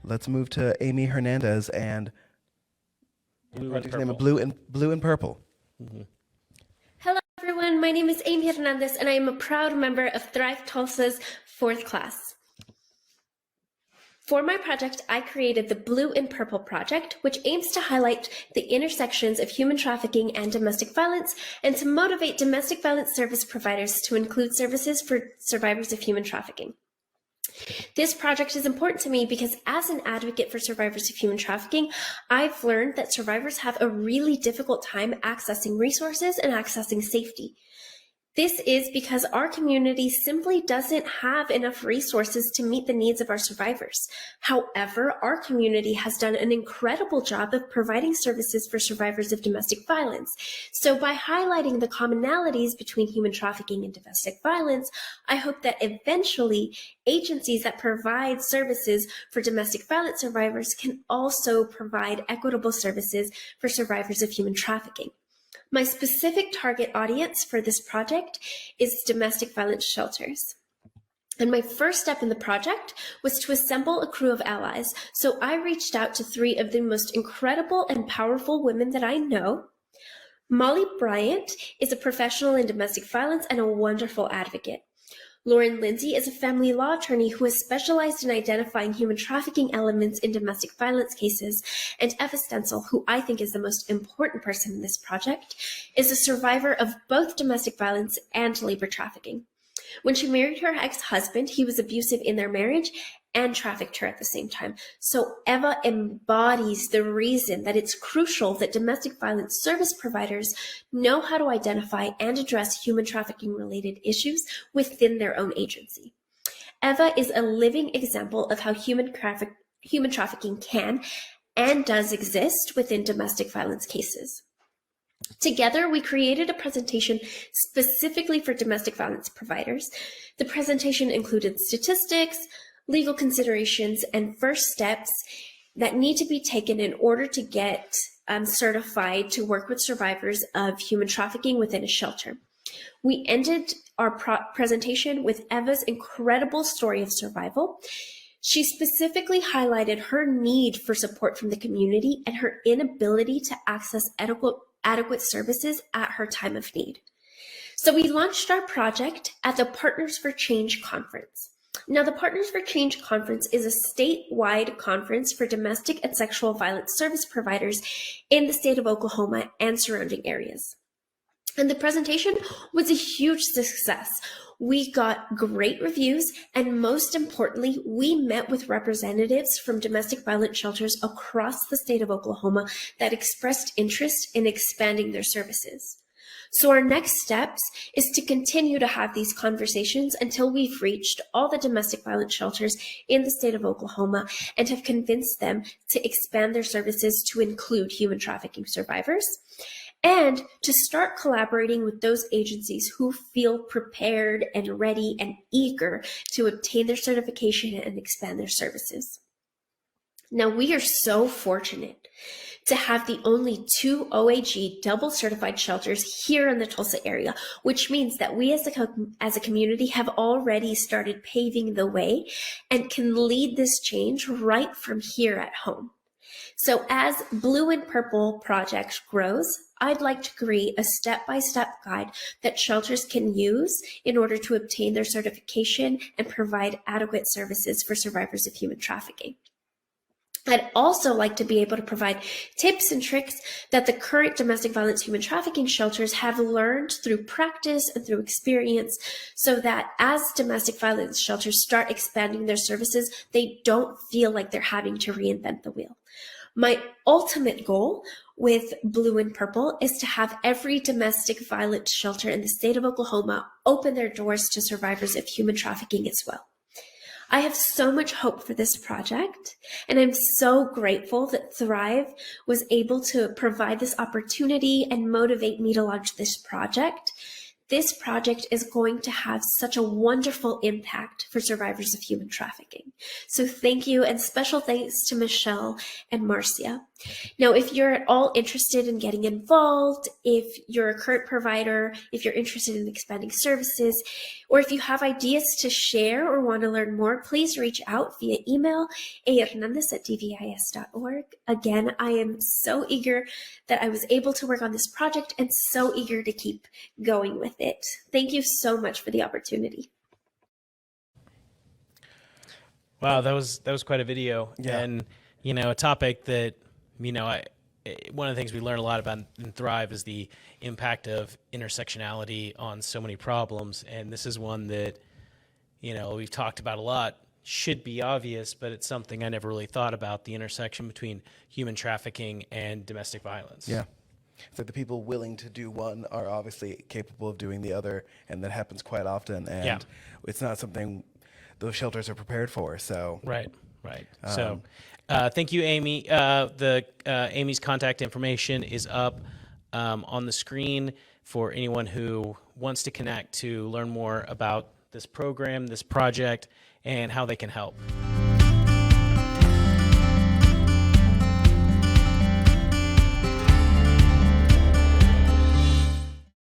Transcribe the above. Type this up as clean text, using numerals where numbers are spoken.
let's move to Amy Hernandez and Blue and Purple. Mm-hmm. Hello, everyone. My name is Amy Hernandez, and I am a proud member of Thrive Tulsa's 4th class. For my project, I created the Blue and Purple Project, which aims to highlight the intersections of human trafficking and domestic violence, and to motivate domestic violence service providers to include services for survivors of human trafficking. This project is important to me because as an advocate for survivors of human trafficking, I've learned that survivors have a really difficult time accessing resources and accessing safety. This is because our community simply doesn't have enough resources to meet the needs of our survivors. However, our community has done an incredible job of providing services for survivors of domestic violence. So by highlighting the commonalities between human trafficking and domestic violence, I hope that eventually agencies that provide services for domestic violence survivors can also provide equitable services for survivors of human trafficking. My specific target audience for this project is domestic violence shelters. And my first step in the project was to assemble a crew of allies. So I reached out to 3 of the most incredible and powerful women that I know. Molly Bryant is a professional in domestic violence and a wonderful advocate. Lauren Lindsay is a family law attorney who has specialized in identifying human trafficking elements in domestic violence cases, and Eva Stencil, who I think is the most important person in this project, is a survivor of both domestic violence and labor trafficking. When she married her ex-husband, he was abusive in their marriage and trafficked her at the same time. So Eva embodies the reason that it's crucial that domestic violence service providers know how to identify and address human trafficking related issues within their own agency. Eva is a living example of how human trafficking can and does exist within domestic violence cases. Together, we created a presentation specifically for domestic violence providers. The presentation included statistics, legal considerations, and first steps that need to be taken in order to get certified to work with survivors of human trafficking within a shelter. We ended our presentation with Eva's incredible story of survival. She specifically highlighted her need for support from the community and her inability to access adequate services at her time of need. So we launched our project at the Partners for Change conference. Now, the Partners for Change conference is a statewide conference for domestic and sexual violence service providers in the state of Oklahoma and surrounding areas. And the presentation was a huge success. We got great reviews, and most importantly, we met with representatives from domestic violence shelters across the state of Oklahoma that expressed interest in expanding their services. So our next steps is to continue to have these conversations until we've reached all the domestic violence shelters in the state of Oklahoma and have convinced them to expand their services to include human trafficking survivors, and to start collaborating with those agencies who feel prepared and ready and eager to obtain their certification and expand their services. Now, we are so fortunate to have the only 2 OAG double certified shelters here in the Tulsa area, which means that we as a community have already started paving the way and can lead this change right from here at home. So as Blue and Purple project grows, I'd like to create a step-by-step guide that shelters can use in order to obtain their certification and provide adequate services for survivors of human trafficking. I'd also like to be able to provide tips and tricks that the current domestic violence human trafficking shelters have learned through practice and through experience, so that as domestic violence shelters start expanding their services, they don't feel like they're having to reinvent the wheel. My ultimate goal with Blue and Purple is to have every domestic violence shelter in the state of Oklahoma open their doors to survivors of human trafficking as well. I have so much hope for this project, and I'm so grateful that Thrive was able to provide this opportunity and motivate me to launch this project. This project is going to have such a wonderful impact for survivors of human trafficking. So thank you, and special thanks to Michelle and Marcia. Now, if you're at all interested in getting involved, if you're a current provider, if you're interested in expanding services, or if you have ideas to share or want to learn more, please reach out via email, Hernandez@dvis.org. Again, I am so eager that I was able to work on this project and so eager to keep going with it. Thank you so much for the opportunity. Wow, that was quite a video. Yeah. And, a topic that, one of the things we learn a lot about in Thrive is the impact of intersectionality on so many problems. And this is one that, we've talked about a lot, should be obvious, but it's something I never really thought about, the intersection between human trafficking and domestic violence. Yeah. So the people willing to do one are obviously capable of doing the other, and that happens quite often. And it's not something those shelters are prepared for. So Right. So thank you, Amy. Amy's contact information is up on the screen for anyone who wants to connect to learn more about this program, this project, and how they can help.